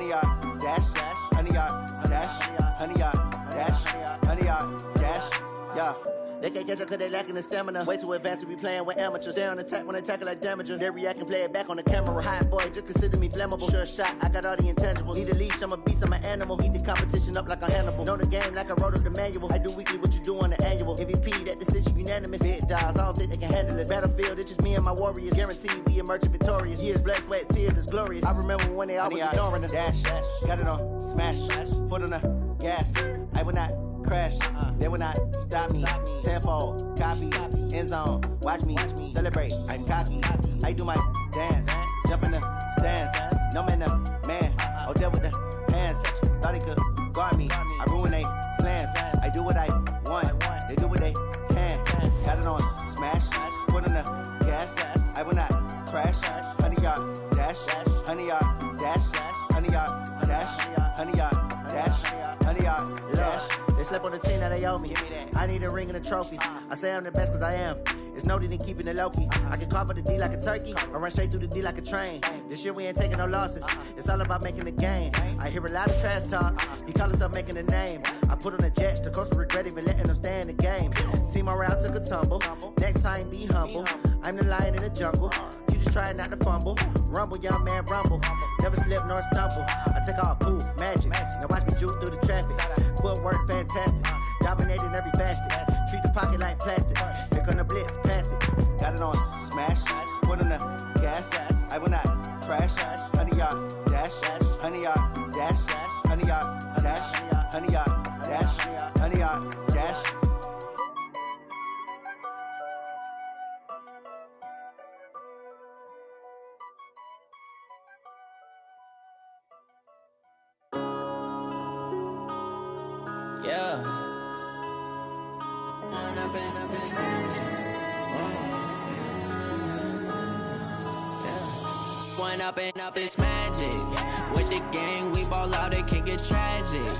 100 yard dash, 100 yard dash, 100 yard dash, 100 yard dash, yeah. They can't catch up cause they lacking the stamina. Way too advanced to be playing with amateurs. Stay on attack when they tackle like damager. They react and play it back on the camera. Hot boy, just consider me flammable. Sure shot, I got all the intangibles. Need a leash, I'm a beast, I'm an animal. Heat the competition up like a Hannibal. Know the game like I wrote up the manual. I do weekly what you do on the annual. MVP, that decision unanimous. Big dials, I don't think they can handle it. Battlefield, it's just me and my warriors. Guaranteed we emerging victorious. Years, blood, sweat, tears, it's glorious. I remember when they always ignoring us. Dash, got it on, smash, foot on the gas. I will not crash, they will not stop me. Tenfold, copy, end zone, watch me celebrate. I'm cocky, I do my dance, jump in the stands. No man, man, oh there with the hands. Thought he could guard me, I ruin they plans. I do what I want, they do what they can. Got it on smash, foot on the gas. I will not crash, 100 yard dash, 100 yard dash, 100 yard dash, 100 yard dash, 100 yard dash. They slept on the team that they owe me. I need a ring and a trophy. I say I'm the best cause I am. It's no need in keeping it low-key. I can carve up the D like a turkey or run straight through the D like a train. This year we ain't taking no losses. It's all about making the game. I hear a lot of trash talk. He call himself making a name. I put on the Jets. The coach will regret even letting them stay in the game. Team around took a tumble. Next time be humble. I'm the lion in the jungle. You just trying not to fumble. Rumble, young man, rumble. Never slip nor stumble. I take off, poof, magic. Now watch me juke through the traffic. Footwork fantastic. Dominating every facet. Treat the pocket like plastic. Here come the blitz, pass it. Got it on smash. Foot on the gas. I will not crash. 100 yard dash. 100 yard dash. 100 yard dash. 100 yard dash. 100 yard dash. Yeah. One up and up is magic. With the gang, we ball out, it can get tragic.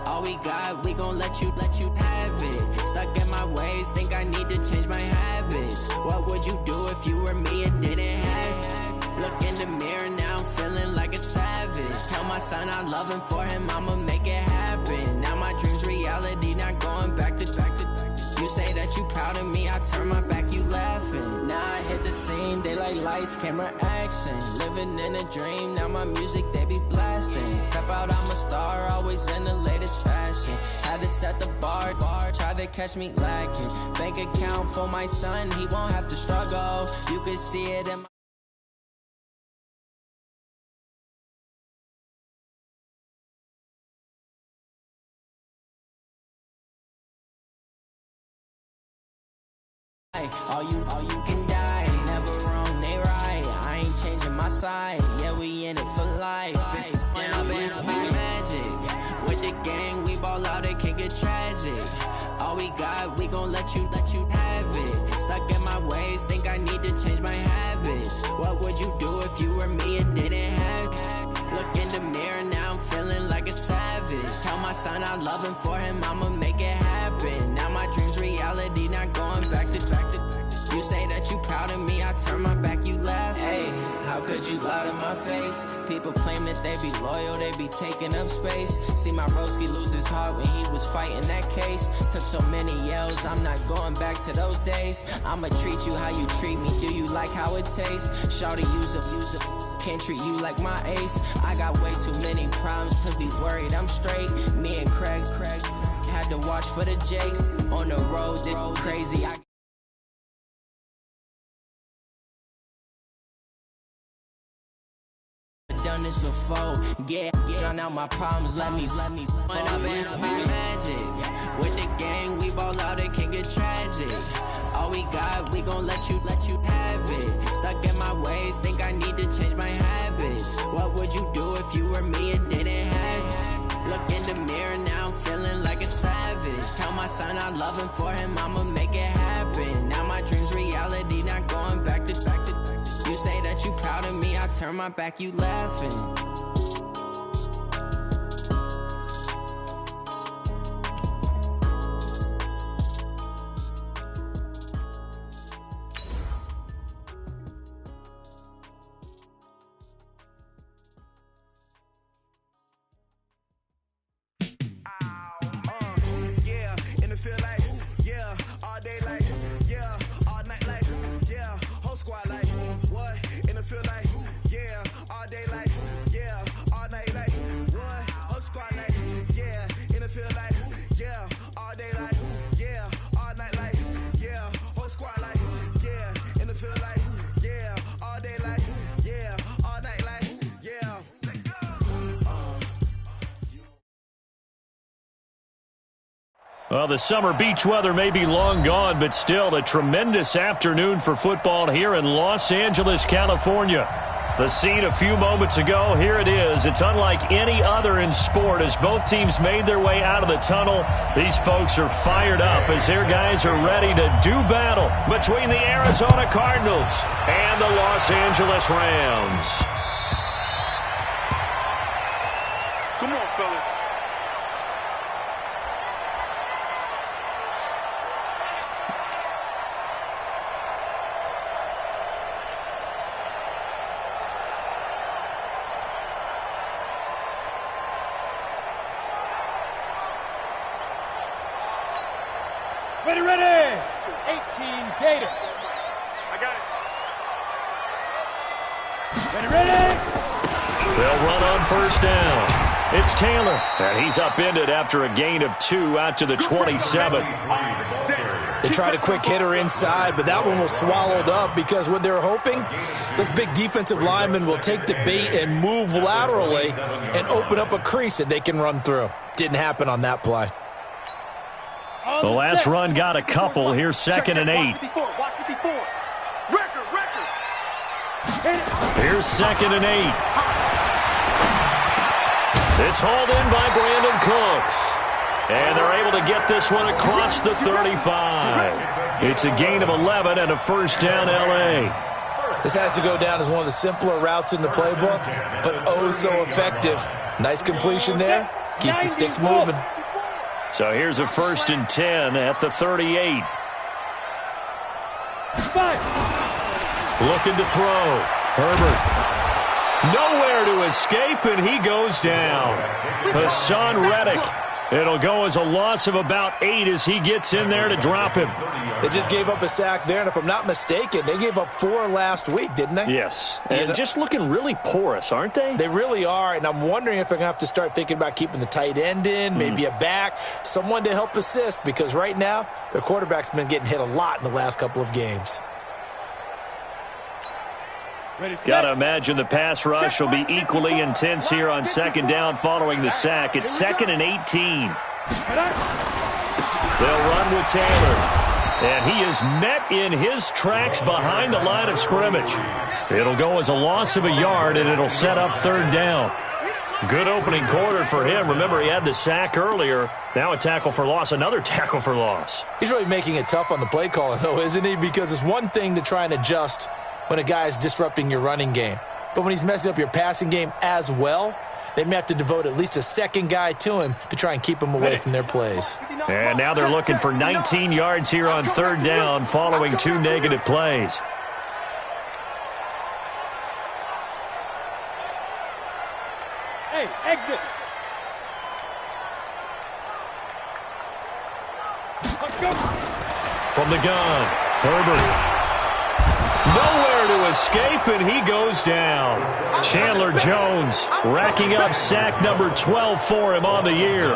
All we got, we gon' let you have it. Stuck in my ways, think I need to change my habits. What would you do if you were me and didn't have it? Look in the mirror, now I'm feeling like a savage. Tell my son I love him, for him I'ma make it happen. Now my dream's reality, not going back to. You say that you proud of me, I turn my back, you laughing. Now I hit the scene, they like lights, camera, action. Living in a dream, now my music, they be blasting. Step out, I'm a star, always in the latest fashion. Had to set the bar, try to catch me lacking. Bank account for my son, he won't have to struggle. You could see it in my all you can die, never wrong, they right. I ain't changing my side, yeah, we in it for life. When up and up is magic. With the gang, we ball out, it can get tragic. All we got, we gon' let you have it. Stuck in my ways, think I need to change my habits. What would you do if you were me and didn't have it? Look in the mirror, now I'm feeling like a savage. Tell my son I love him, for him I'ma make it happen. Now my dream's reality, not going back to. You say that you proud of me, I turn my back, you laugh. Hey, how could you lie to my face? People claim that they be loyal, they be taking up space. See my broski lose his heart when he was fighting that case. Took so many yells, I'm not going back to those days. I'ma treat you how you treat me, do you like how it tastes? Shawty, use a can't treat you like my ace. I got way too many problems to be worried, I'm straight. Me and Craig had to watch for the Jakes. On the road, this crazy. Done this before, get drown out my problems, let me When up and up is magic. With the gang, we ball out, it can get tragic. All we got, we gon' let you have it. Stuck in my ways, think I need to change my habits. What would you do if you were me and didn't have it? Look in the mirror, now I'm feeling like a savage. Tell my son I love him, for him I'ma make it happen. Now my dream's reality, not going back to. You say that you proud of me, I turn my back, you laughing. feel like, yeah, all day like, yeah, all night like, yeah, whole squad like, what? In the field like, yeah, all day like, yeah, all night like, what? Whole squad like, yeah, in the field like, yeah, all day like, yeah, all night like, yeah, whole squad like, yeah, in the field like, yeah, all day like, yeah, all night like, yeah. Well, the summer beach weather may be long gone, but still a tremendous afternoon for football here in Los Angeles, California. The scene a few moments ago, here it is. It's unlike any other in sport as both teams made their way out of the tunnel. These folks are fired up as their guys are ready to do battle between the Arizona Cardinals and the Los Angeles Rams. Come on, fellas. Ready, ready! 18 Gator. I got it. Ready, ready! They'll run on first down. It's Taylor, and he's upended after a gain of 2 out to the 27th. They tried a quick hitter inside, but that one was swallowed up because what they're hoping, those big defensive linemen will take the bait and move laterally and open up a crease that they can run through. Didn't happen on that play. The last run got a couple. Here's second and 8. Watch 54. Record. Here's second and 8. It's hauled in by Brandon Cooks. And they're able to get this one across the 35. It's a gain of 11 and a first down, L.A. This has to go down as one of the simpler routes in the playbook, but oh so effective. Nice completion there. Keeps the sticks moving. So here's a first and 10 at the 38. Looking to throw. Herbert. Nowhere to escape, and he goes down. Hassan Reddick. It'll go as a loss of about 8 as he gets in there to drop him. They just gave up a sack there, and if I'm not mistaken, they gave up 4 last week, didn't they? Yes, and just looking really porous, aren't they? They really are, and I'm wondering if they're going to have to start thinking about keeping the tight end in, maybe a back, someone to help assist, because right now their quarterback's been getting hit a lot in the last couple of games. Got to imagine the pass rush will be equally intense here on second down following the sack. It's second and 18. They'll run with Taylor. And he is met in his tracks behind the line of scrimmage. It'll go as a loss of a yard, and it'll set up third down. Good opening quarter for him. Remember, he had the sack earlier. Now a tackle for loss, another tackle for loss. He's really making it tough on the play caller, though, isn't he? Because it's one thing to try and adjust when a guy is disrupting your running game. But when he's messing up your passing game as well, they may have to devote at least a second guy to him to try and keep him away from their plays. And now they're looking for 19 yards here on third down following 2 negative plays. Hey, exit. From the gun, Herbert. Nowhere to escape, and he goes down. Chandler Jones racking up sack number 12 for him on the year.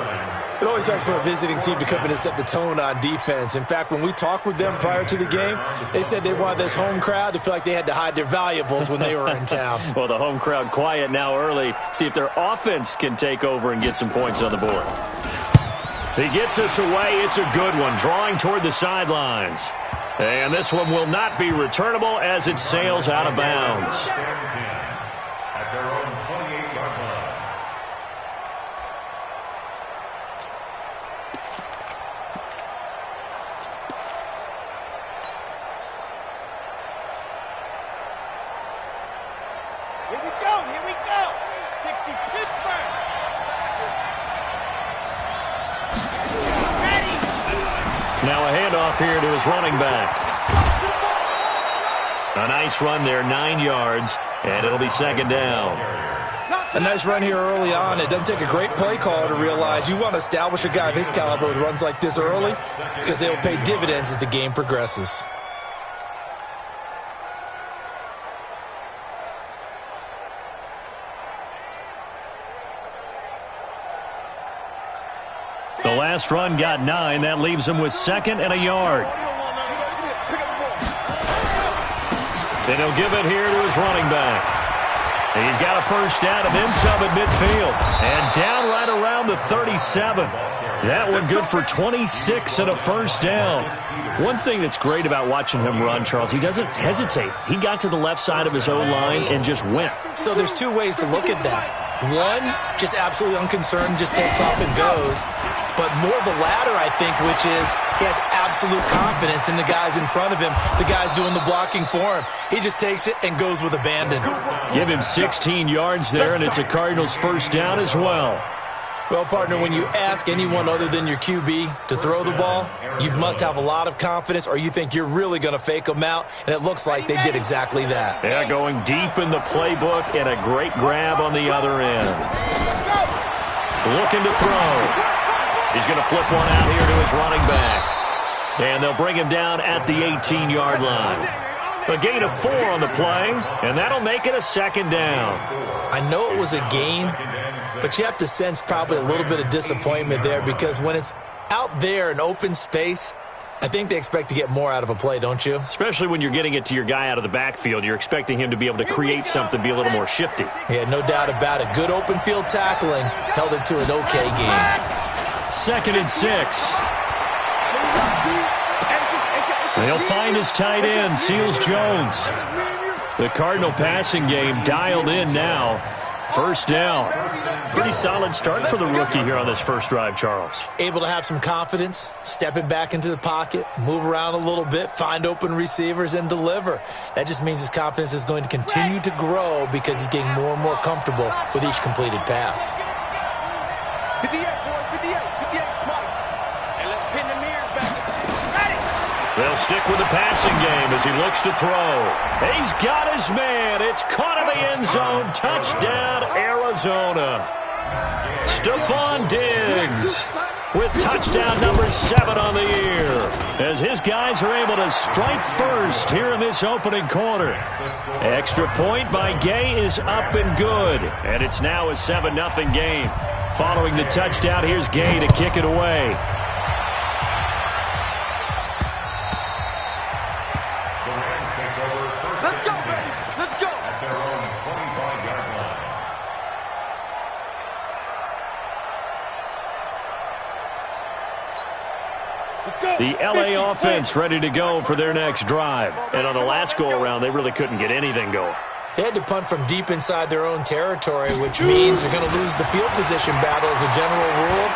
It always helps for a visiting team to come in and set the tone on defense. In fact, when we talked with them prior to the game, they said they wanted this home crowd to feel like they had to hide their valuables when they were in town. Well, the home crowd quiet now early. See if their offense can take over and get some points on the board. He gets us away. It's a good one, drawing toward the sidelines. And this one will not be returnable as it sails out of bounds. At their own 28-yard line. Here we go. 60 Pittsburgh. Now a handoff here to his running back. A nice run there, 9 yards, and it'll be second down. A nice run here early on. It doesn't take a great play caller to realize you want to establish a guy of his caliber with runs like this early because they will pay dividends as the game progresses. The last run got 9. That leaves him with 2nd and a yard. And he'll give it here to his running back. He's got a first down and then some at midfield. And down right around the 37. That one good for 26 and a first down. One thing that's great about watching him run, Charles, he doesn't hesitate. He got to the left side of his O-line and just went. So there's two ways to look at that. One, just absolutely unconcerned, just takes off and goes. But more the latter, I think, which is he has absolute confidence in the guys in front of him, the guys doing the blocking for him. He just takes it and goes with abandon. Give him 16 yards there, and it's a Cardinals first down as well. Well, partner, when you ask anyone other than your QB to throw the ball, you must have a lot of confidence or you think you're really going to fake them out, and it looks like they did exactly that. Yeah, going deep in the playbook and a great grab on the other end. Looking to throw. He's going to flip one out here to his running back. And they'll bring him down at the 18-yard line. A gain of 4 on the play, and that'll make it a 2nd down. I know it was a gain, but you have to sense probably a little bit of disappointment there because when it's out there in open space, I think they expect to get more out of a play, don't you? Especially when you're getting it to your guy out of the backfield. You're expecting him to be able to create something, be a little more shifty. Yeah, no doubt about it. Good open field tackling held it to an okay game. 2nd and 6. He'll find his tight end, Seals Jones. The Cardinal passing game dialed in now. First down. Pretty solid start for the rookie here on this first drive, Charles. Able to have some confidence, stepping back into the pocket, move around a little bit, find open receivers, and deliver. That just means his confidence is going to continue to grow because he's getting more and more comfortable with each completed pass. They'll stick with the passing game as he looks to throw. He's got his man. It's caught in the end zone. Touchdown, Arizona. Stephon Diggs with touchdown number 7 on the year as his guys are able to strike first here in this opening quarter. Extra point by Gay is up and good, and it's now a 7-0 game. Following the touchdown, here's Gay to kick it away. The L.A. offense ready to go for their next drive. And on the last go-around, they really couldn't get anything going. They had to punt from deep inside their own territory, which means they're going to lose the field position battle as a general rule.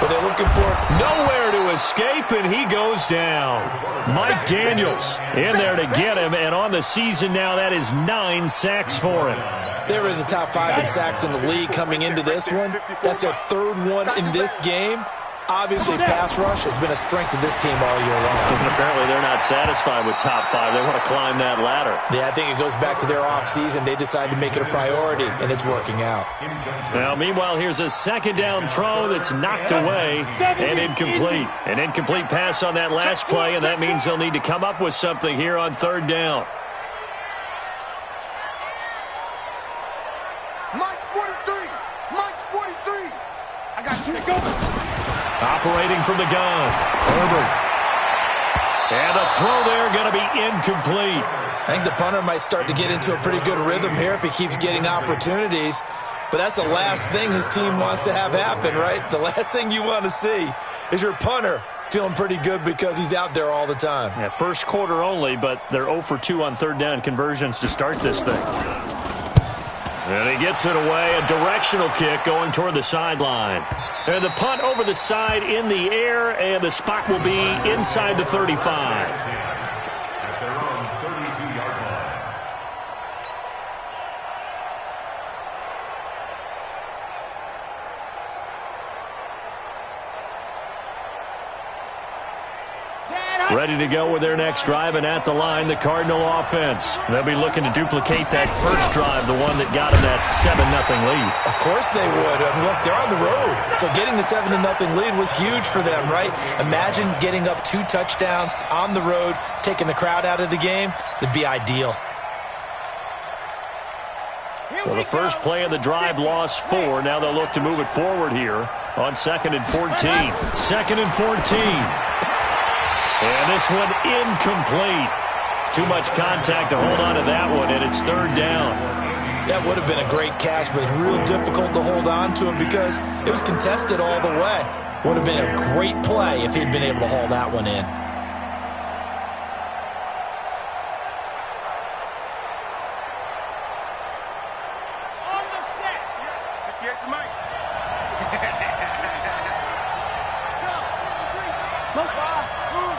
But they're looking for nowhere to escape, and he goes down. Mike Daniels in there to get him, and on the season now, that is 9 sacks for him. They were in the top 5 in sacks in the league coming into this one. That's their 3rd one in this game. Obviously, pass rush has been a strength of this team all year long. And apparently they're not satisfied with top 5. They want to climb that ladder. Yeah, I think it goes back to their offseason. They decided to make it a priority, and it's working out. Now, meanwhile, here's a 2nd down throw that's knocked away and incomplete. An incomplete pass on that last play, and that means they'll need to come up with something here on 3rd down. Mike's 43. Mike's 43. I got you. Go. Operating from the gun, Herbert. And the throw there going to be incomplete. I think the punter might start to get into a pretty good rhythm here if he keeps getting opportunities. But that's the last thing his team wants to have happen, right? The last thing you want to see is your punter feeling pretty good because he's out there all the time. Yeah, first quarter only, but they're 0 for 2 on 3rd down conversions to start this thing. And he gets it away, a directional kick going toward the sideline. And the punt over the side in the air, and the spot will be inside the 35. At their own 32-yard line. Ready to go with their next drive, and at the line, the Cardinal offense. They'll be looking to duplicate that first drive, the one that got them that 7-0 lead. Of course they would. I mean, look, they're on the road. So getting the 7-0 lead was huge for them, right? Imagine getting up 2 touchdowns on the road, taking the crowd out of the game. That'd be ideal. Well, the first play of the drive lost 4. Now they'll look to move it forward here on 2nd and 14. 2nd and 14. And this one incomplete. Too much contact to hold on to that one, and it's 3rd down. That would have been a great catch, but it's real difficult to hold on to it because it was contested all the way. Would have been a great play if he'd been able to haul that one in. On the set. 58 to Mike. Close eye. Move.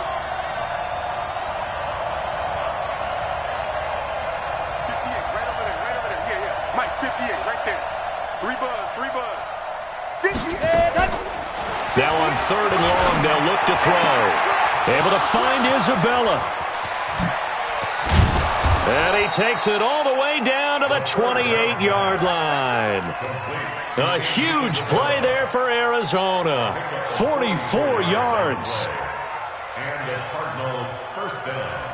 58, right over there. Yeah. Mike, 58, right there. 3 buzz. 58. Now on 3rd and long, they'll look to throw. Able to find Isabella. And he takes it all the way down to the 28-yard line. A huge play there for Arizona. 44 yards. And the Cardinal first down.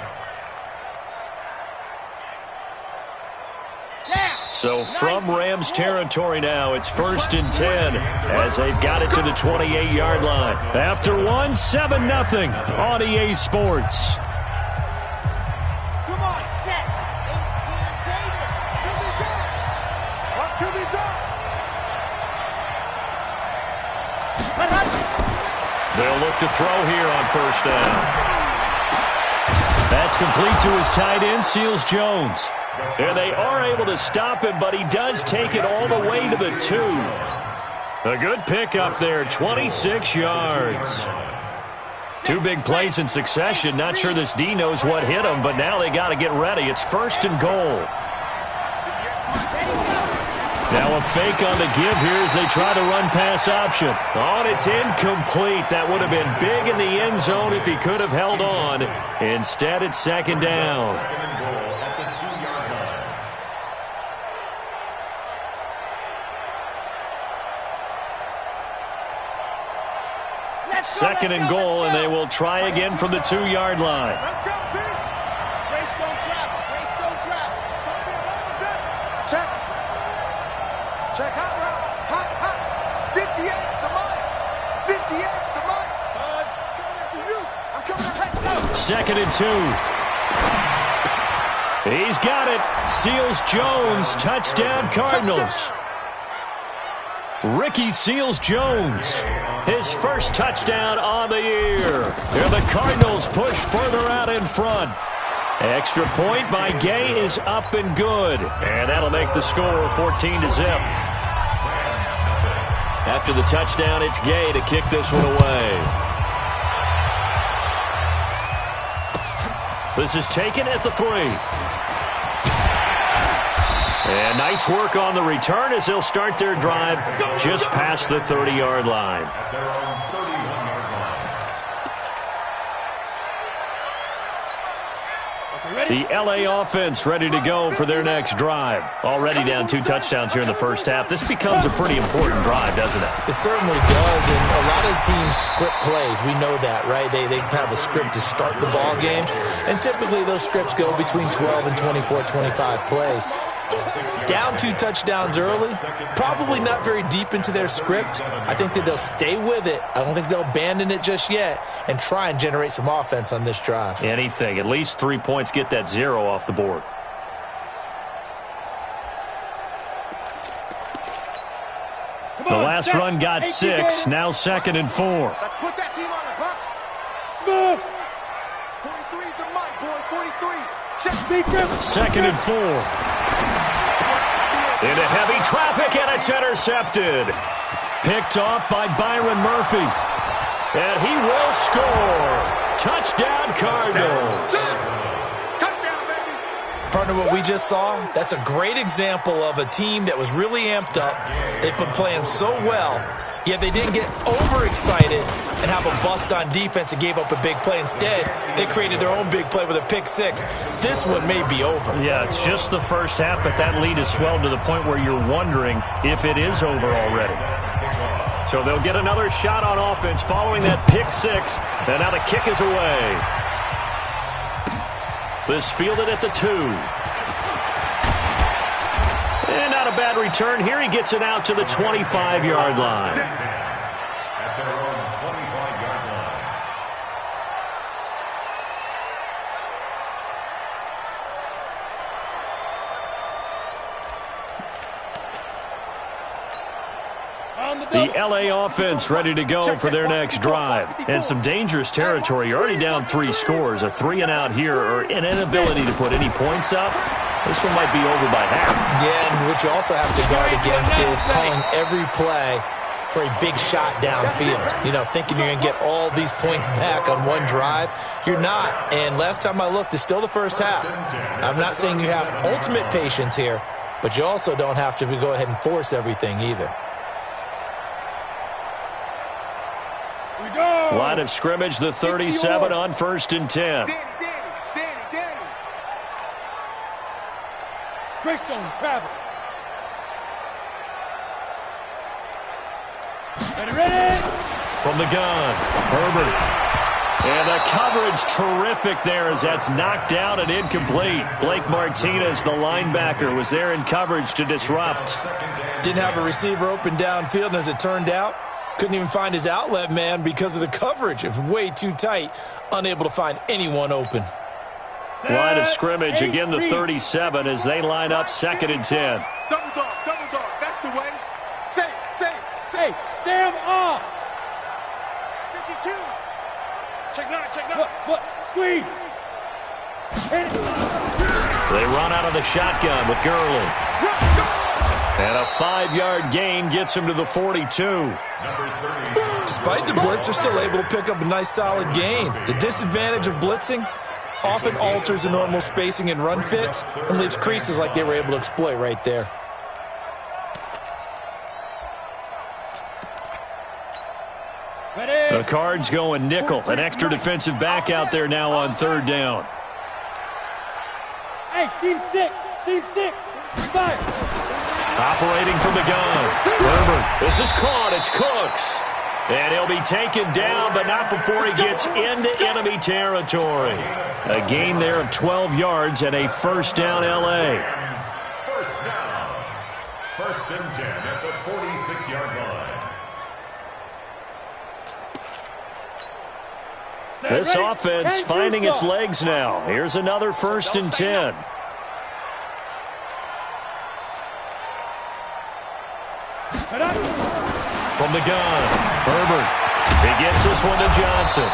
So from Rams territory now, it's 1st and 10 as they've got it to the 28-yard line. After 7-0 on EA Sports. Come on, set. 18 Davis. What could be done? They'll look to throw here on 1st down. That's complete to his tight end, Seals Jones. And they are able to stop him, but he does take it all the way to the 2. A good pickup there, 26 yards. 2 big plays in succession. Not sure this D knows what hit him, but now they got to get ready. It's 1st and goal. Now a fake on the give here as they try to run pass option. Oh, and it's incomplete. That would have been big in the end zone if he could have held on. Instead, it's 2nd down. 2nd and goal, and they will try again from the 2-yard line. Let's go, D. Race don't travel. It's going to be a long day. Check hot route. 58 to Mike. 58 to Mike. Buzz, coming after you. I'm coming after you. 2nd and 2. He's got it. Seals Jones, touchdown Cardinals. Ricky Seals-Jones, his first touchdown on the year. And the Cardinals push further out in front. Extra point by Gay is up and good. And that'll make the score 14-0. After the touchdown, it's Gay to kick this one away. This is taken at the 3. And nice work on the return as they'll start their drive just past the 30-yard line. At their own 31-yard line. The LA offense ready to go for their next drive. Already down 2 touchdowns here in the first half. This becomes a pretty important drive, doesn't it? It certainly does, and a lot of teams script plays. We know that, right? They have a script to start the ball game, and typically those scripts go between 12 and 24, 25 plays. Down 2 touchdowns early, probably not very deep into their script. I think that they'll stay with it. I don't think they'll abandon it just yet and try and generate some offense on this drive. Anything. At least 3 points, get that 0 off the board. The last run got 6, now 2nd and 4. Let's put that team on the clock. Smooth. 43 to Mike, boy. 43. Check defense. 2nd and 4. Into heavy traffic, and it's intercepted. Picked off by Byron Murphy. And he will score. Touchdown, Cardinals. Touchdown, baby. Partner, what we just saw, that's a great example of a team that was really amped up. They've been playing so well, yet they didn't get overexcited and have a bust on defense and gave up a big play. Instead, they created their own big play with a pick six. This one may be over. Yeah, it's just the first half, but that lead has swelled to the point where you're wondering if it is over already. So they'll get another shot on offense following that pick six, and now the kick is away. This fielded at the 2. And not a bad return. Here he gets it out to the 25-yard line. At their own 25-yard line. The LA offense ready to go for their next drive. And some dangerous territory. You're already down 3 scores. A 3-and-out here or an inability to put any points up. This one might be over by half. Yeah, and what you also have to guard against is calling every play for a big shot downfield. You know, thinking you're going to get all these points back on one drive. You're not. And last time I looked, it's still the first half. I'm not saying you have ultimate patience here, but you also don't have to go ahead and force everything either. Line of scrimmage, the 37 on 1st and 10. Danny. Greystone travel. Ready. From the gun, Herbert. And the coverage terrific there as that's knocked down and incomplete. Blake Martinez, the linebacker, was there in coverage to disrupt. Didn't have a receiver open downfield, and as it turned out, couldn't even find his outlet man because of the coverage. It was way too tight, unable to find anyone open. Line of scrimmage, again the 37 as they line up 2nd and 10. Double dog, that's the way. Say, Sam off. 52. Check nine. Look, squeeze. They run out of the shotgun with Gurley. And a 5-yard gain gets him to the 42. Despite the blitz, they're still able to pick up a nice solid gain. The disadvantage of blitzing often alters the normal spacing and run fits and leaves creases like they were able to exploit right there. The Cards going nickel. An extra defensive back out there now on 3rd down. Hey, seam six. Fire. Operating from the gun. Herbert. This is caught. It's Cooks. And he'll be taken down, but not before he gets into enemy territory. A gain there of 12 yards and a 1st down L.A. First down. 1st and 10 at the 46-yard line. This offense finding its legs now. Here's another 1st and 10. From the gun, Herbert. He gets this one to Johnson.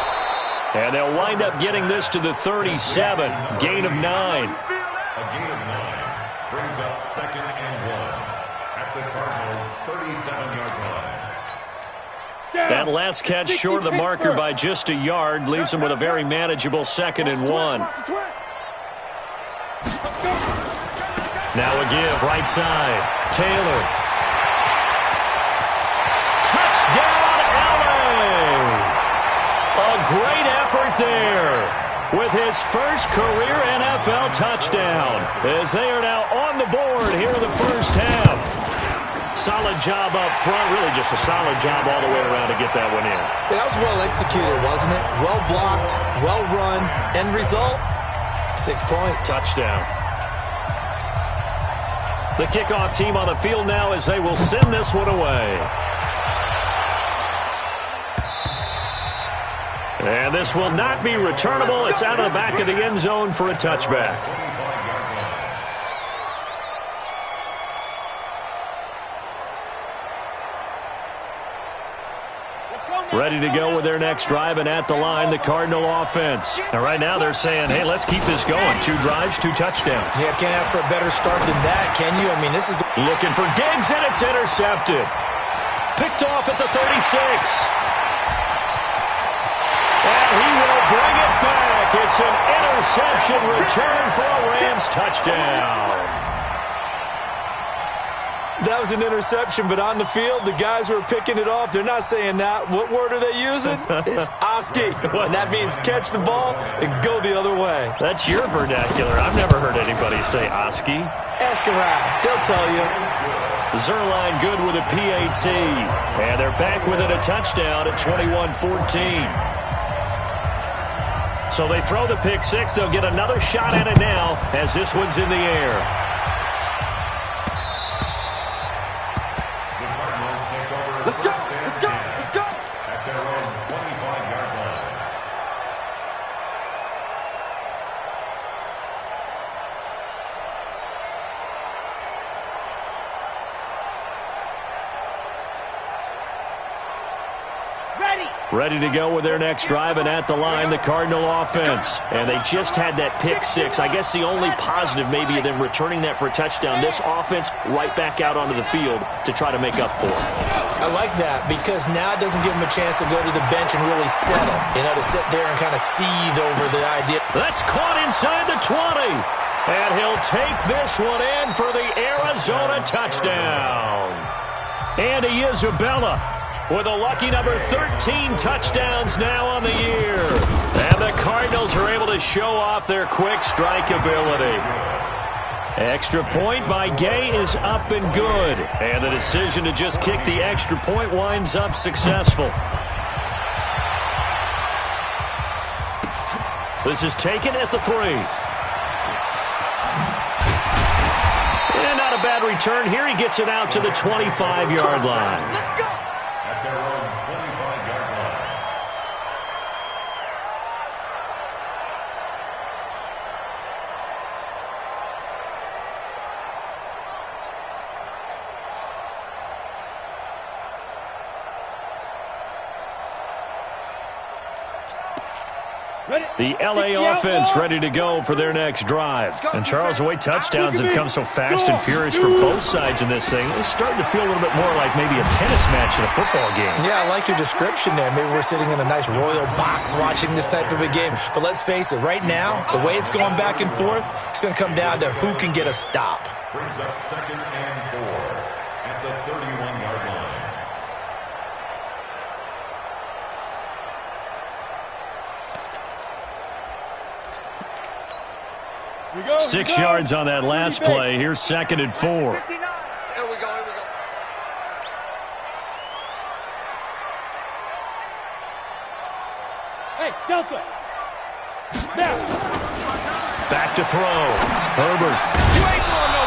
And they'll wind up getting this to the 37. Gain of 9. A gain of 9 brings up 2nd and 1 at the Cardinals' 37-yard line. That last catch short of the marker by just a yard leaves them with a very manageable 2nd and 1. Now a give, right side. Taylor. Touchdown, LA! A great effort there with his first career NFL touchdown as they are now on the board here in the first half. Solid job up front, really just a solid job all the way around to get that one in. That was well executed, wasn't it? Well blocked, well run, end result, 6 points. Touchdown. The kickoff team on the field now as they will send this one away. And this will not be returnable. It's out of the back of the end zone for a touchback. Ready to go with their next drive, and at the line, the Cardinal offense. And right now they're saying, hey, let's keep this going. 2 drives, 2 touchdowns. Yeah, can't ask for a better start than that, can you? I mean, this is looking for Diggs, and it's intercepted. Picked off at the 36. And he will bring it back. It's an interception return for a Rams touchdown. That was an interception, but on the field, the guys who are picking it off, they're not saying that. What word are they using? It's Oski, and that means catch the ball and go the other way. That's your vernacular. I've never heard anybody say Oski. Ask around. They'll tell you. Zerline good with a PAT. And they're back within a touchdown at 21-14. So they throw the pick six. They'll get another shot at it now as this one's in the air. Ready to go with their next drive, and at the line, the Cardinal offense. And they just had that pick six. I guess the only positive maybe of them returning that for a touchdown. This offense right back out onto the field to try to make up for it. I like that because now it doesn't give them a chance to go to the bench and really settle. You know, to sit there and kind of seethe over the idea. That's caught inside the 20. And he'll take this one in for the Arizona touchdown. Andy Isabella with a lucky number 13 touchdowns now on the year. And the Cardinals are able to show off their quick strike ability. Extra point by Gay is up and good. And the decision to just kick the extra point winds up successful. This is taken at the 3. And not a bad return here. He gets it out to the 25-yard line. At their own 25-yard line. The LA offense ready to go for their next drive. And Charles, the way touchdowns have come so fast and furious for both sides in this thing, it's starting to feel a little bit more like maybe a tennis match in a football game. Yeah, I like your description there. Maybe we're sitting in a nice royal box watching this type of a game. But let's face it, right now, the way it's going back and forth, it's going to come down to who can get a stop. Brings up 2nd and 4 at the 31-yard line. 6 yards on that last play. Here's 2nd and 4. Here we go, Hey, Delta. Now. Back to throw. Herbert.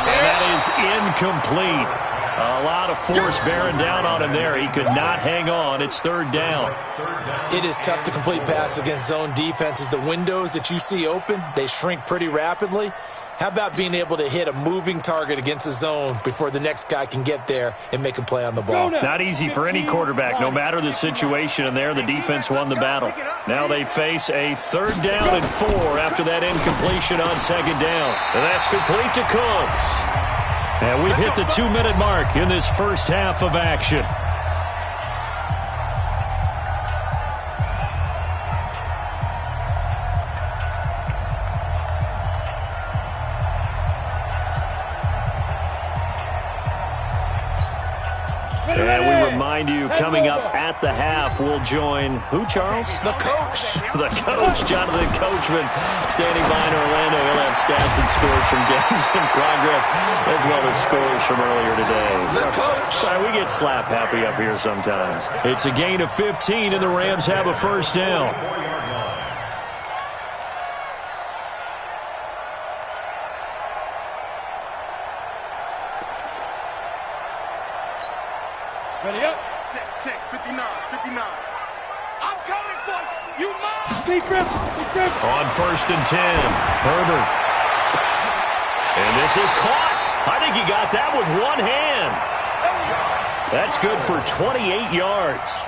And that is incomplete. A lot of force bearing down on him there. He could not hang on. It's 3rd down. It is tough to complete passes against zone defenses. The windows that you see open, they shrink pretty rapidly. How about being able to hit a moving target against a zone before the next guy can get there and make a play on the ball? Not easy for any quarterback, no matter the situation. And there, the defense won the battle. Now they face a 3rd down and 4 after that incompletion on 2nd down. And that's complete to Cooks. And we've hit the 2-minute mark in this first half of action. And we remind you, coming up at the half, we'll join who, Charles? The coach. The coach, Jonathan Coachman, standing by in Orlando. He'll have stats and scores from games in progress, as well as scores from earlier today. The coach. We get slap happy up here sometimes. It's a gain of 15, and the Rams have a 1st down. Ready up. Check, 59. I'm coming for you. You must. Big grip. On 1st and 10, Herbert. And this is caught. I think he got that with one hand. That's good for 28 yards.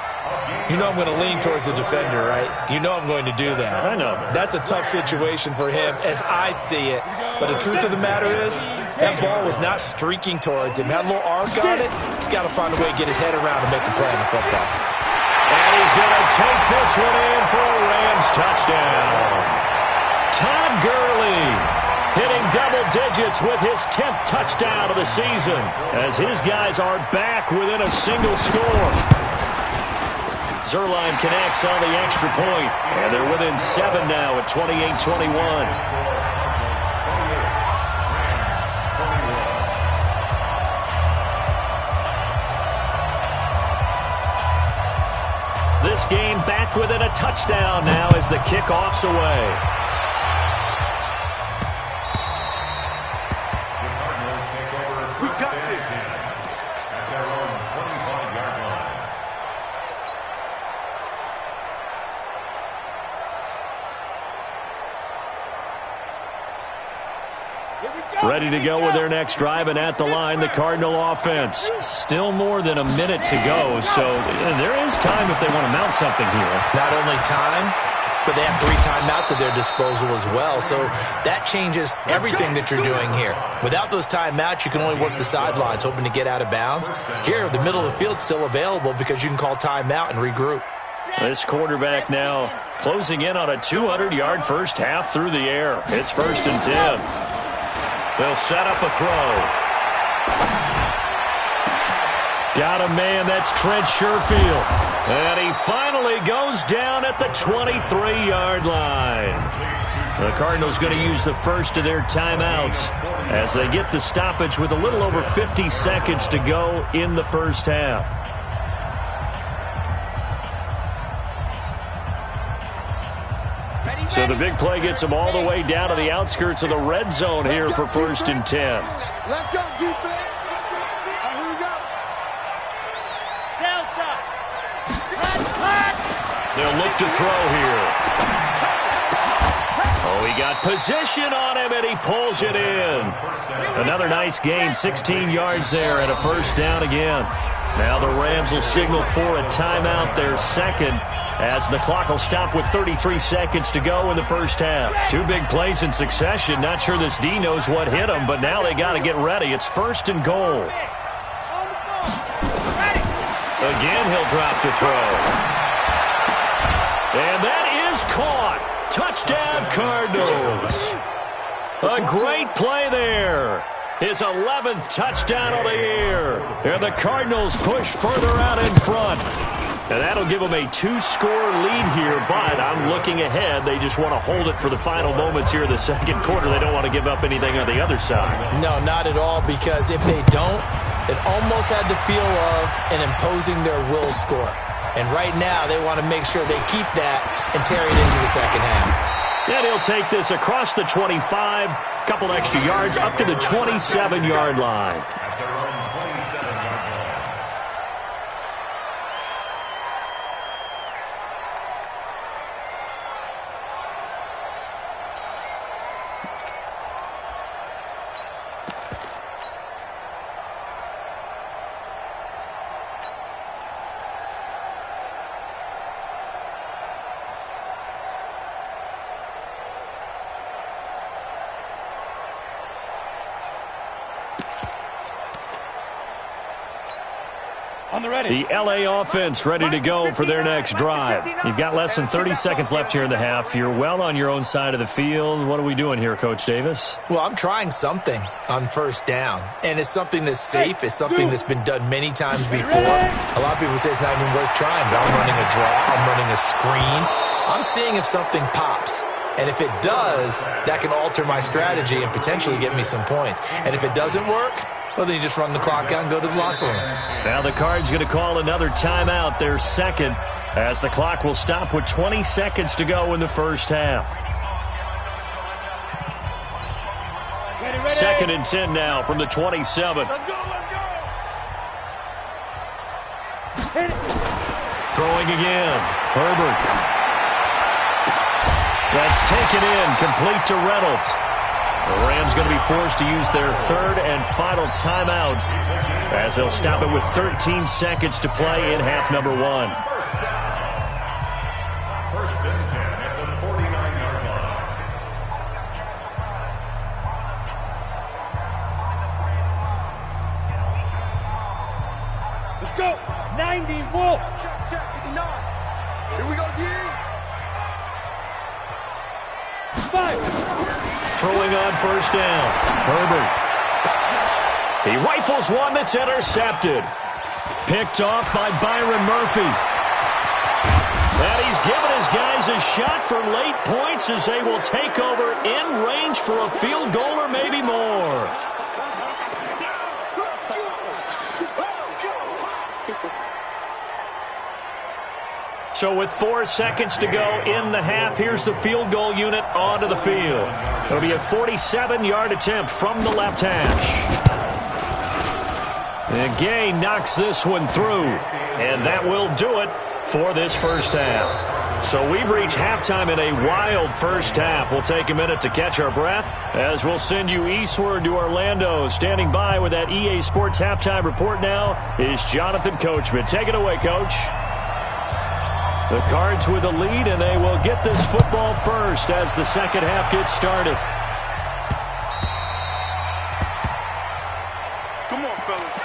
You know I'm going to lean towards the defender, right? You know I'm going to do that. I know. That's a tough situation for him as I see it. But the truth of the matter is, that ball was not streaking towards him. Had a little arc on it. He's got to find a way to get his head around and make a play on the football. And he's going to take this one in for a Rams touchdown. Todd Gurley hitting double digits with his 10th touchdown of the season as his guys are back within a single score. Zerline connects on the extra point, and they're within 7 now at 28-21. This game back within a touchdown now as the kickoff's away. The Cardinals take over first and 10 at their own 25-yard line. Ready to go with their next drive, and at the line, the Cardinal offense. Still more than a minute to go, so there is time if they want to mount something here. Not only time, but they have 3 timeouts at their disposal as well, so that changes everything that you're doing here. Without those timeouts, you can only work the sidelines, hoping to get out of bounds. Here, the middle of the field's still available because you can call timeout and regroup. This quarterback now closing in on a 200-yard first half through the air. It's 1st and 10. They'll set up a throw. Got a man, that's Trent Sherfield. And he finally goes down at the 23-yard line. The Cardinals going to use the first of their timeouts as they get the stoppage with a little over 50 seconds to go in the first half. So the big play gets them all the way down to the outskirts of the red zone here for 1st and 10. Let's go, defense. Here we go. Delta. They'll look to throw here. Oh, he got position on him, and he pulls it in. Another nice gain, 16 yards there, and a first down again. Now the Rams will signal for a timeout, their second, as the clock will stop with 33 seconds to go in the first half. 2 big plays in succession. Not sure this D knows what hit him, but now they got to get ready. It's 1st and goal. Again, he'll drop to throw. And that is caught. Touchdown, Cardinals. A great play there. His 11th touchdown of the year. And the Cardinals push further out in front. And that'll give them a 2-score lead here, but I'm looking ahead. They just want to hold it for the final moments here in the second quarter. They don't want to give up anything on the other side. No, not at all, because if they don't, it almost had the feel of an imposing their will score. And right now, they want to make sure they keep that and carry it into the second half. And he'll take this across the 25, couple extra yards, up to the 27-yard line. At their own 27-yard line. The LA offense ready to go for their next drive. You've got less than 30 seconds left here in the half. You're well on your own side of the field. What are we doing here, Coach Davis? Well, I'm trying something on first down, and it's something that's safe. It's something that's been done many times before. A lot of people say it's not even worth trying, but I'm running a draw. I'm running a screen. I'm seeing if something pops. And if it does, that can alter my strategy and potentially get me some points. And if it doesn't work, well, then you just run the clock out and go to the locker room. Now the Cards going to call another timeout, their second, as the clock will stop with 20 seconds to go in the first half. Second and 10 now from the 27. Throwing again. Herbert. That's taken in, complete to Reynolds. The Rams going to be forced to use their third and final timeout as they'll stop it with 13 seconds to play in half number one. First and 10 at the 49-yard line. Let's go. 90, Wolf. Check, 59. Here we go, D. Throwing on first down. Herbert. He rifles one that's intercepted. Picked off by Byron Murphy. And he's given his guys a shot for late points as they will take over in range for a field goal or maybe more. So with 4 seconds to go in the half, here's the field goal unit onto the field. It'll be a 47-yard attempt from the left hash. And Gay knocks this one through. And that will do it for this first half. So we've reached halftime in a wild first half. We'll take a minute to catch our breath as we'll send you eastward to Orlando. Standing by with that EA Sports halftime report now is Jonathan Coachman. Take it away, Coach. The Cards with the lead, and they will get this football first as the second half gets started. Come on, fellas.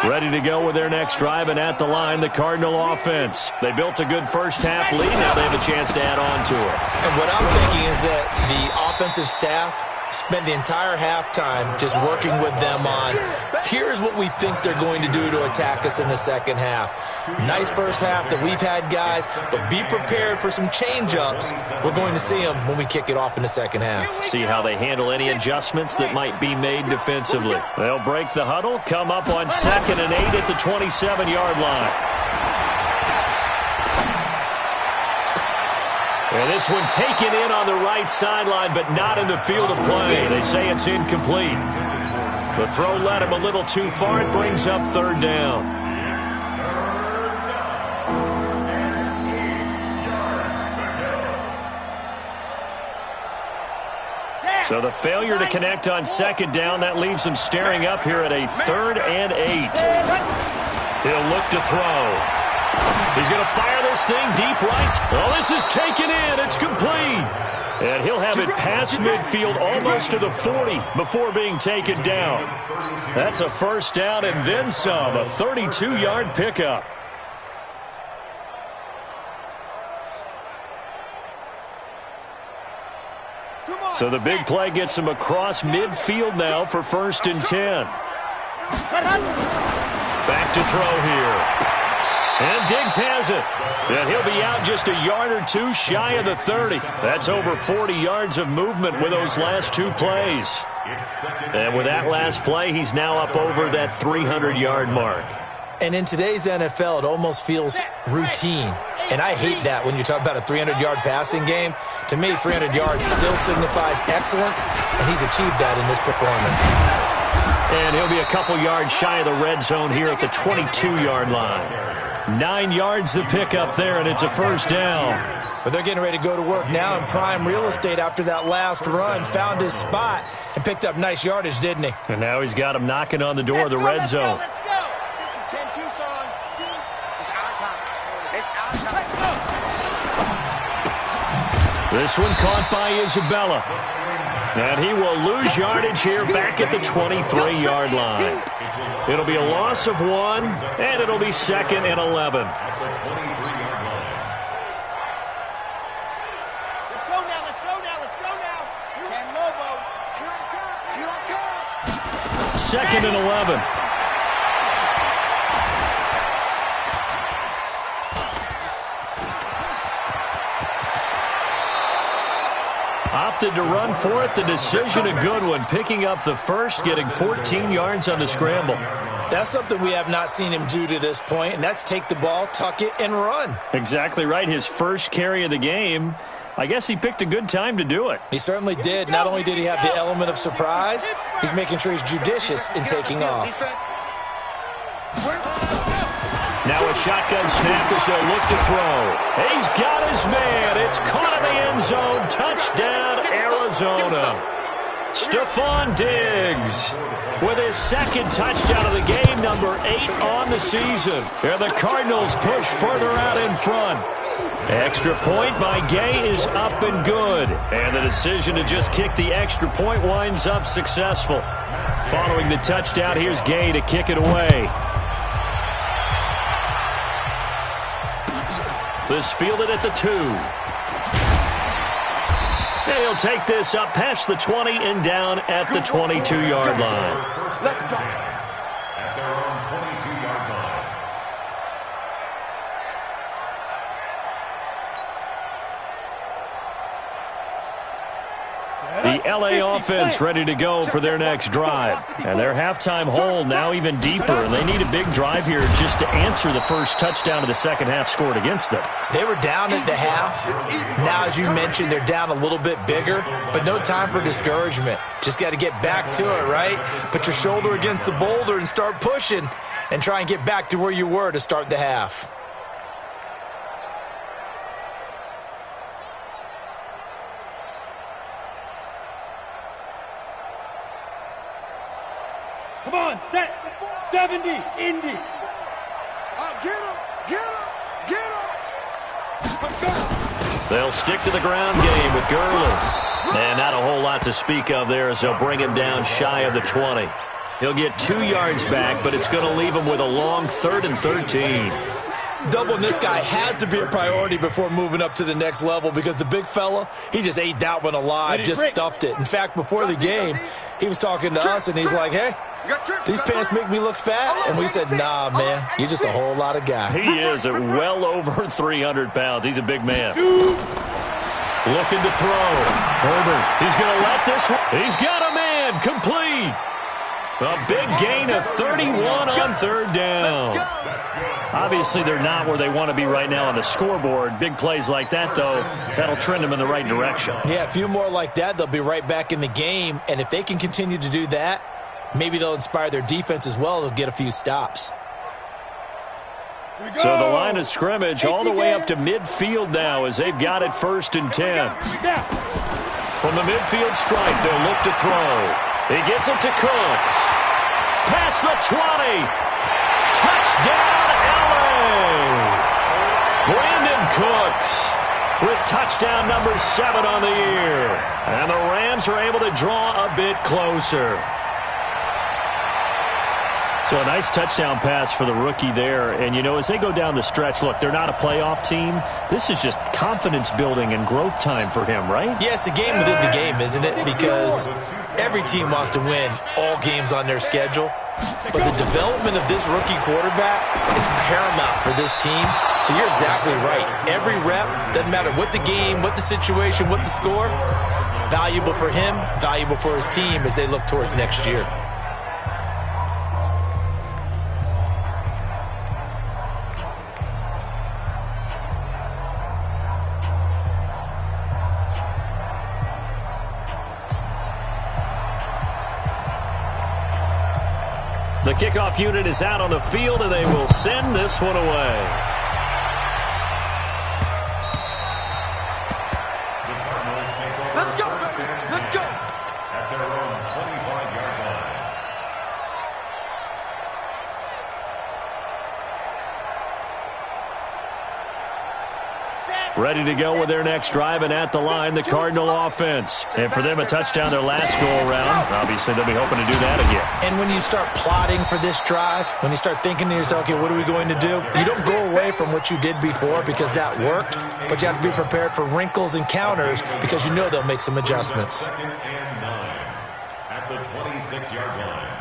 Ready to go with their next drive, and at the line, the Cardinal offense. They built a good first-half lead. Now they have a chance to add on to it. And what I'm thinking is that the offensive staff spent the entire halftime just working with them on, here's what we think they're going to do to attack us in the second half. Nice first half that we've had, guys, but be prepared for some change-ups. We're going to see them when we kick it off in the second half. See how they handle any adjustments that might be made defensively. They'll break the huddle, come up on 2nd and 8 at the 27-yard line. And this one taken in on the right sideline, but not in the field of play. They say it's incomplete. The throw led him a little too far. It brings up 3rd down. So the failure to connect on 2nd down, that leaves him staring up here at a 3rd and 8. He'll look to throw. He's going to fire this thing deep right. Oh, this is taken in. It's complete. And he'll have it past midfield almost to the 40 before being taken down. That's a first down and then some, a 32-yard pickup. So the big play gets him across midfield now for 1st and 10. Back to throw here. And Diggs has it. And he'll be out just a yard or two shy of the 30. That's over 40 yards of movement with those last 2 plays. And with that last play, he's now up over that 300-yard mark. And in today's NFL, it almost feels routine. And I hate that when you talk about a 300-yard passing game. To me, 300 yards still signifies excellence, and he's achieved that in this performance. And he'll be a couple yards shy of the red zone here at the 22-yard line. 9 yards the pickup there, and it's a first down. But they're getting ready to go to work now in prime real estate after that last run. Found his spot and picked up nice yardage, didn't he? And now he's got him knocking on the door of the red zone. Let's go. 10-2, son. It's our time. It's our time. This one caught by Isabella. And he will lose yardage here back at the 23-yard line. It'll be a loss of 1, and it'll be 2nd and 11. Let's go now, let's go now, let's go now. Can Lobo. Here I come. 2nd and 11. Opted to run for it. The decision a good one. Picking up the first, getting 14 yards on the scramble. That's something we have not seen him do to this point, and that's take the ball, tuck it, and run. Exactly right. His first carry of the game. I guess he picked a good time to do it. He certainly did. Not only did he have the element of surprise, he's making sure he's judicious in taking off. Now a shotgun snap as they'll look to throw. He's got his man. It's caught in the end zone. Touchdown, Arizona. Stephon Diggs with his 2nd touchdown of the game, number 8 on the season. And the Cardinals push further out in front. Extra point by Gay is up and good. And the decision to just kick the extra point winds up successful. Following the touchdown, here's Gay to kick it away. This fielded at the 2. And he'll take this up past the 20 and down at the 22-yard line. Let's go. At their own 22-yard line. The LA offense ready to go for their next drive. And their halftime hole now even deeper. And they need a big drive here just to answer the first touchdown of the second half scored against them. They were down at the half. Now, as you mentioned, they're down a little bit bigger, but no time for discouragement. Just got to get back to it, right? Put your shoulder against the boulder and start pushing and try and get back to where you were to start the half. Come on, set. 70, Indy. Get him, get him, get him. Let's go. They'll stick to the ground game with Gurley. And not a whole lot to speak of there as they'll bring him down shy of the 20. He'll get 2 yards back, but it's going to leave him with a long 3rd and 13. Doubling this guy has to be a priority before moving up to the next level because the big fella, he just ate that one alive, just stuffed it. In fact, before the game, he was talking to us, and he's like, hey, these pants make me look fat. And we said, nah, man, you're just a whole lot of guy. He is at well over 300 pounds. He's a big man. Looking to throw. Herbert, he's going to let this one. He's got a man. Complete. A big gain of 31 on 3rd down. Obviously, they're not where they want to be right now on the scoreboard. Big plays like that, though, that'll trend them in the right direction. Yeah, a few more like that, they'll be right back in the game. And if they can continue to do that, maybe they'll inspire their defense as well. They'll get a few stops. So the line of scrimmage all the way up to midfield now as they've got it 1st and 10. From the midfield stripe, they'll look to throw. He gets it to Cooks. Past the 20. Touchdown, LA! Brandon Cooks with touchdown number 7 on the year. And the Rams are able to draw a bit closer. So a nice touchdown pass for the rookie there. And, you know, as they go down the stretch, look, they're not a playoff team. This is just confidence building and growth time for him, right? Yeah, it's a game within the game, isn't it? Because every team wants to win all games on their schedule. But the development of this rookie quarterback is paramount for this team. So you're exactly right. Every rep, doesn't matter what the game, what the situation, what the score, valuable for him, valuable for his team as they look towards next year. The kickoff unit is out on the field, and they will send this one away. Let's go, let's go. At their own 25-yard line. Ready to go with their next drive, and at the line, the Cardinal offense. And for them, a touchdown their last go-around. Obviously, they'll be hoping to do that again. And when you start plotting for this drive, when you start thinking to yourself, okay, what are we going to do? You don't go away from what you did before because that worked, but you have to be prepared for wrinkles and counters because you know they'll make some adjustments. 2nd and 9 at the 26-yard line.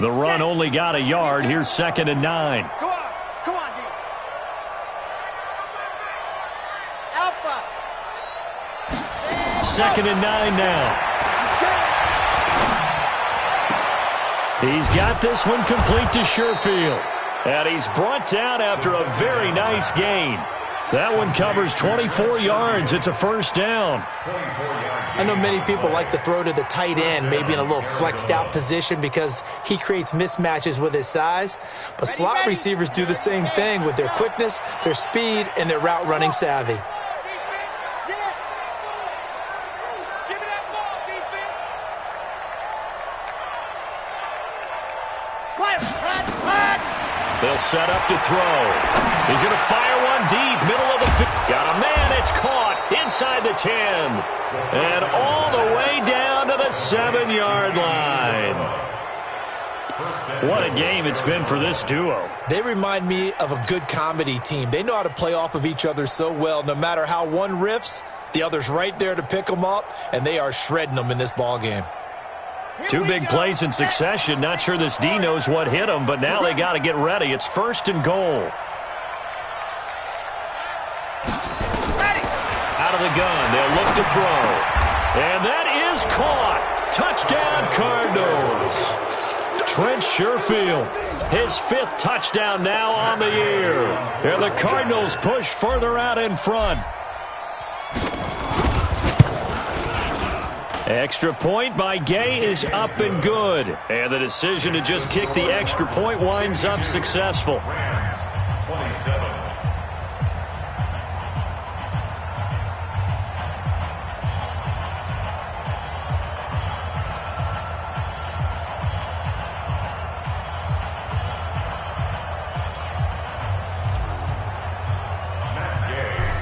The run only got a yard. Here's 2nd and 9. Come on, come on, D. Alpha. 2nd and 9 now. He's got this one complete to Sherfield. And he's brought down after a very nice gain. That one covers 24 yards. It's a 1st down. I know many people like to throw to the tight end, maybe in a little flexed out position because he creates mismatches with his size. But slot receivers do the same thing with their quickness, their speed, and their route running savvy. They'll set up to throw. He's going to fire one deep, middle of the field. Got a man, it's caught inside the 10. And all the way down to the 7-yard line. What a game it's been for this duo. They remind me of a good comedy team. They know how to play off of each other so well. No matter how one riffs, the other's right there to pick them up, and they are shredding them in this ball game. Two big plays in succession. Not sure this D knows what hit them, but now they got to get ready. It's 1st and goal. Out of the gun, they'll look to throw. And that is caught. Touchdown, Cardinals. Trent Sherfield, his 5th touchdown now on the year. And the Cardinals push further out in front. Extra point by Gay is up and good. And the decision to just kick the extra point winds up successful. 27.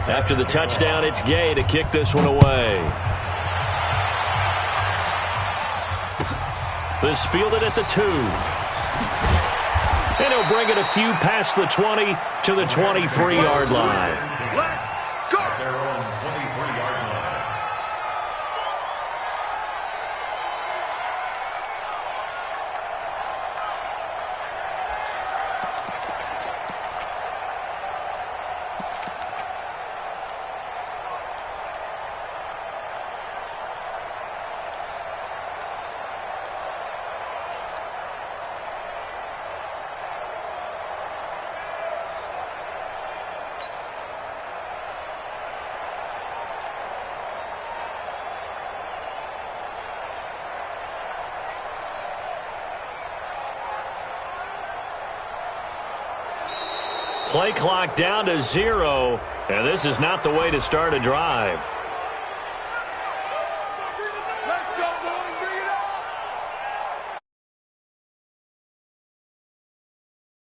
After the touchdown, it's Gay to kick this one away. This fielded at the 2. And he'll bring it a few past the 20 to the 23-yard line. Let's go! At their own 23-yard line. Play clock down to 0, and this is not the way to start a drive.